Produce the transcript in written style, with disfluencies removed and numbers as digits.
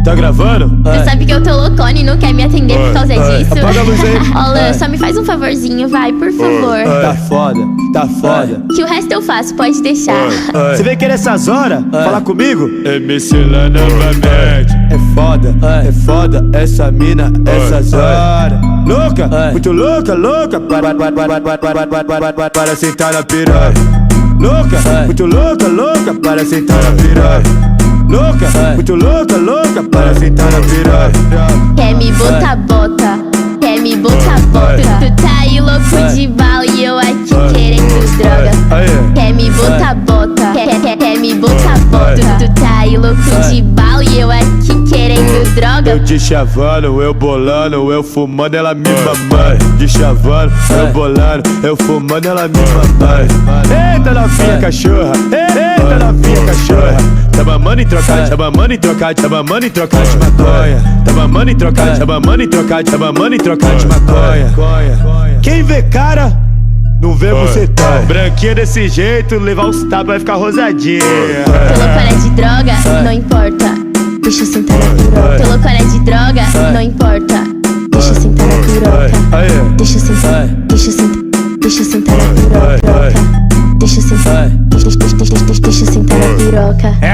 Tá gravando? Tu sabe que eu tô loucona e não quer me atender por causa disso? Apaga a luz aí. Ó, Lan, só me faz um favorzinho, vai, por favor. Tá foda, tá foda. Que o resto eu faço, pode deixar. Você vem querer essas horas falar comigo? MC lá novamente. É foda essa mina, essas horas. Louca, muito louca, louca. Para sentar na piranha. Louca, muito louca, louca. Para sentar na piranha. Louca, muito louca, louca. Para sentar na piranha. Quer me botar, bota. Quer me botar, bota. Tu tá aí louco de bala e eu aqui querendo droga. Quer me botar, bota. Quer me botar, bota. Tu tá aí louco de bala e eu aqui querendo droga. Eu de chavando, eu bolando, eu fumando, ela me mamando. De chavando, eu bolando, eu fumando, ela me mamando. Eita novinha cachorra, eita novinha cachorra. Tá mamando em trocar, tá mamando em trocar, tá mamando em trocar de maconha. Tá mamando em trocar, tá mamando em trocar, tá mamando em trocar de maconha. Quem vê cara, não vê você tá. Branquinha desse jeito, levar uns tapas vai ficar rosadinha. Tô loucona de droga, não importa. Deixa eu sentar na piroca. Tô loucona de droga, não importa. Deixa eu sentar na piroca. Deixa eu sentar, deixa eu sentar, deixa eu sentar na piroca. Deixa eu sentar, deixa eu sentar na piroca.